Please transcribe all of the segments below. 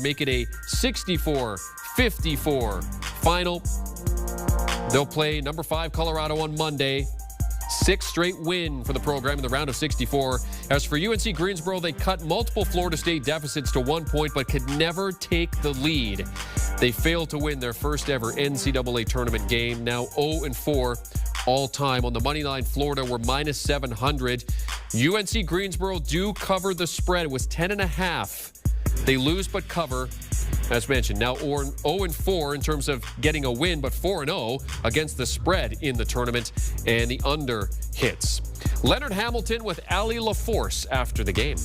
make it a 64-54 final. They'll play number 5 Colorado on Monday. 6th straight win for the program in the round of 64. As for UNC Greensboro, they cut multiple Florida State deficits to 1 point but could never take the lead. They failed to win their first ever NCAA tournament game, now 0-4 all time. On the money line, Florida were minus 700. UNC Greensboro do cover the spread. It was 10.5. They lose but cover. As mentioned, now 0-4 in terms of getting a win, but 4-0 against the spread in the tournament, and the under hits. Leonard Hamilton with Allie LaForce after the game.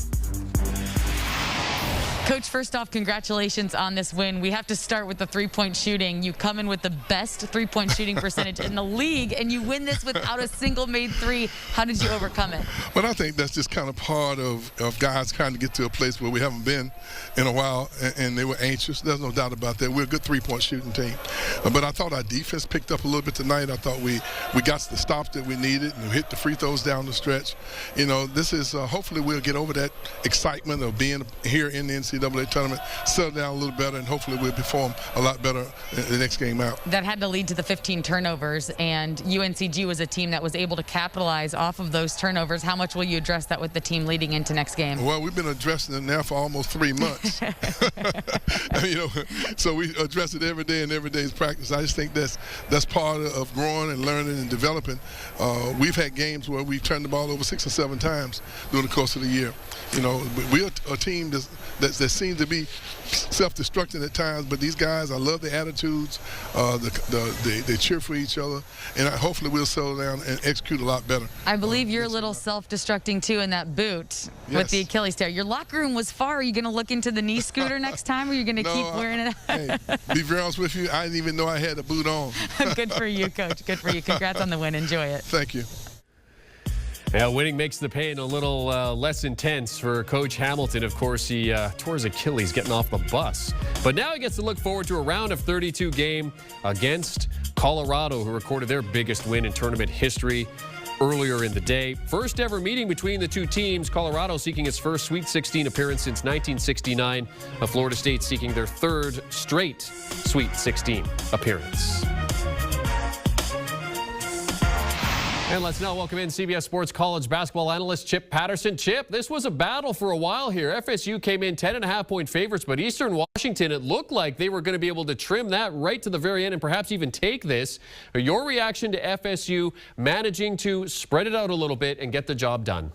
Coach, first off, congratulations on this win. We have to start with the three-point shooting. You come in with the best three-point shooting percentage in the league, and you win this without a single made three. How did you overcome it? Well, I think that's just kind of part of guys trying to get to a place where we haven't been in a while, and they were anxious. There's no doubt about that. We're a good three-point shooting team. But I thought our defense picked up a little bit tonight. I thought we got the stops that we needed and hit the free throws down the stretch. You know, this is hopefully we'll get over that excitement of being here in the NCAA tournament, settle down a little better, and hopefully we'll perform a lot better the next game out. That had to lead to the 15 turnovers, and UNCG was a team that was able to capitalize off of those turnovers. How much will you address that with the team leading into next game? Well, we've been addressing it now for almost 3 months. You know, so we address it every day, and every day's practice. I just think that's part of growing and learning and developing. We've had games where we've turned the ball over 6 or 7 times during the course of the year. You know, we're a team that seems to be self-destructing at times, but these guys, I love their attitudes. They cheer for each other, and hopefully we'll settle down and execute a lot better. I believe you're a little self-destructing too in that boot with the Achilles tear. Your locker room was far. Are you going to look into the knee scooter next time, or are you going to keep wearing it? Hey, be very honest with you, I didn't even know I had a boot on. Good for you, Coach. Good for you. Congrats on the win. Enjoy it. Thank you. Yeah, winning makes the pain a little less intense for Coach Hamilton. Of course, he tore his Achilles getting off the bus. But now he gets to look forward to a round of 32 game against Colorado, who recorded their biggest win in tournament history earlier in the day. First ever meeting between the two teams. Colorado seeking its first Sweet 16 appearance since 1969. Florida State seeking their 3rd straight Sweet 16 appearance. And let's now welcome in CBS Sports college basketball analyst Chip Patterson. Chip, this was a battle for a while here. FSU came in 10.5-point favorites, but Eastern Washington, it looked like they were going to be able to trim that right to the very end and perhaps even take this. Your reaction to FSU managing to spread it out a little bit and get the job done?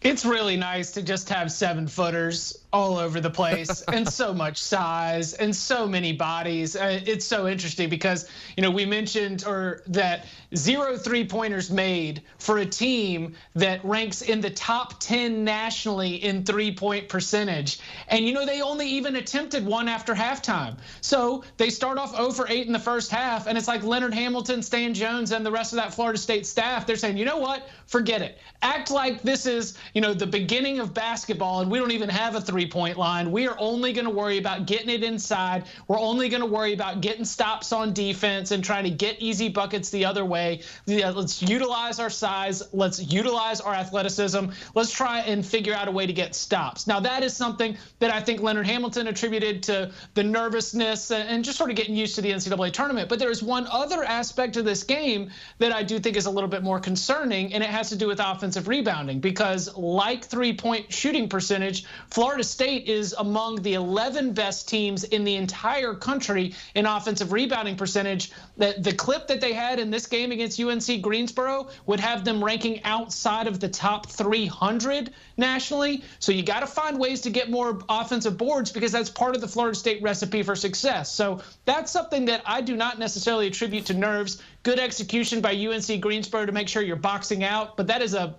It's really nice to just have 7-footers all over the place and so much size and so many bodies. It's so interesting because, you know, we mentioned that 0 3-pointers made for a team that ranks in the top 10 nationally in 3-point percentage. And, you know, they only even attempted 1 after halftime. So they start off 0 for 8 in the first half. And it's like Leonard Hamilton, Stan Jones, and the rest of that Florida State staff. They're saying, you know what? Forget it. Act like this is, you know, the beginning of basketball and we don't even have a 3-point line. We are only going to worry about getting it inside. We're only going to worry about getting stops on defense and trying to get easy buckets the other way. Let's utilize our size. Let's utilize our athleticism. Let's try and figure out a way to get stops. Now, that is something that I think Leonard Hamilton attributed to the nervousness and just sort of getting used to the NCAA tournament. But there is one other aspect of this game that I do think is a little bit more concerning, and it has to do with offensive rebounding, because like 3-point shooting percentage, Florida State is among the 11 best teams in the entire country in offensive rebounding percentage. The clip that they had in this game against UNC Greensboro would have them ranking outside of the top 300 nationally. So you got to find ways to get more offensive boards, because that's part of the Florida State recipe for success. So that's something that I do not necessarily attribute to nerves. Good execution by UNC Greensboro to make sure you're boxing out, but that is a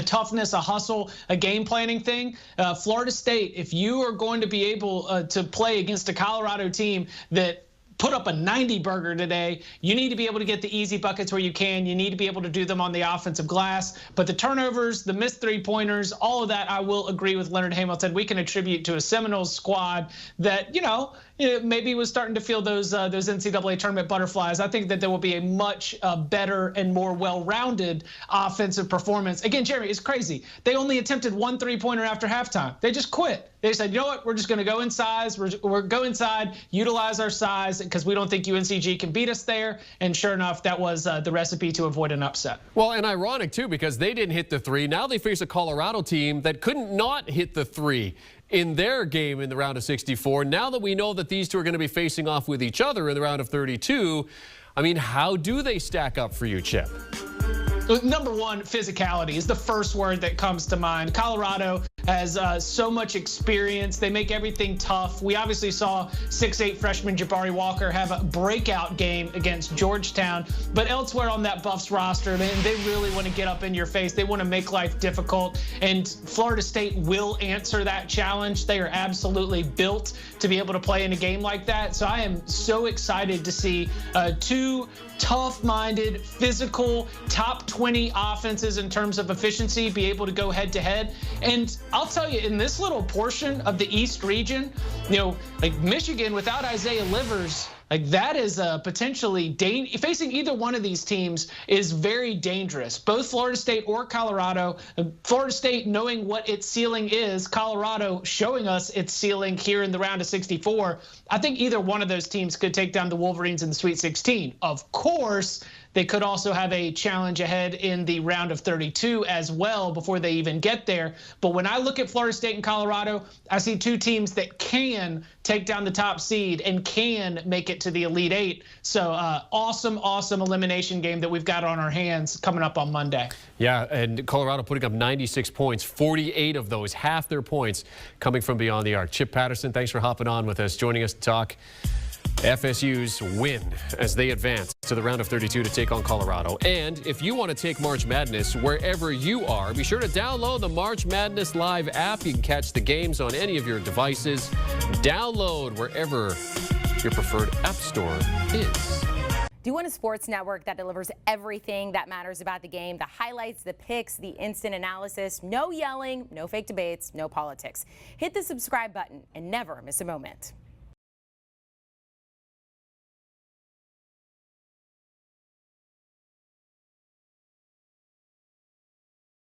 toughness, a hustle, a game planning thing. Florida State, if you are going to be able to play against a Colorado team that put up a 90 burger today, you need to be able to get the easy buckets where you can. You need to be able to do them on the offensive glass. But the turnovers, the missed 3-pointers, all of that, I will agree with Leonard Hamilton. We can attribute to a Seminoles squad that, you know, maybe was starting to feel those NCAA tournament butterflies. I think that there will be a much better and more well-rounded offensive performance. Again, Jeremy, it's crazy. They only attempted 1 3-pointer after halftime. They just quit. They said, you know what, we're just going to go inside. We're go inside, utilize our size because we don't think UNCG can beat us there. And sure enough, that was the recipe to avoid an upset. Well, and ironic too, because they didn't hit the three. Now they face a Colorado team that couldn't not hit the three in their game in the round of 64. Now that we know that these two are going to be facing off with each other in the round of 32, I mean, how do they stack up for you, Chip? Number one, physicality is the first word that comes to mind. Colorado has so much experience. They make everything tough. We obviously saw 6'8" freshman Jabari Walker have a breakout game against Georgetown. But elsewhere on that Buffs roster, man, they really want to get up in your face. They want to make life difficult. And Florida State will answer that challenge. They are absolutely built to be able to play in a game like that. So I am so excited to see two tough-minded, physical, top 20 offenses in terms of efficiency be able to go head-to-head. And I'll tell you, in this little portion of the East region, you know, like Michigan without Isaiah Livers, like that is potentially facing either one of these teams is very dangerous. Both Florida State or Colorado. Florida State knowing what its ceiling is, Colorado showing us its ceiling here in the round of 64. I think either one of those teams could take down the Wolverines in the Sweet 16. Of course, they could also have a challenge ahead in the round of 32 as well before they even get there. But when I look at Florida State and Colorado, I see two teams that can take down the top seed and can make it to the Elite Eight. So awesome elimination game that we've got on our hands coming up on Monday. Yeah, and Colorado putting up 96 points, 48 of those, half their points coming from beyond the arc. Chip Patterson, thanks for hopping on with us, joining us to talk FSU's win as they advance to the round of 32 to take on Colorado. And if you want to take March Madness wherever you are, be sure to download the March Madness Live app. You can catch the games on any of your devices. Download wherever your preferred app store is. Do you want a sports network that delivers everything that matters about the game? The highlights, the picks, the instant analysis, no yelling, no fake debates, no politics. Hit the subscribe button and never miss a moment.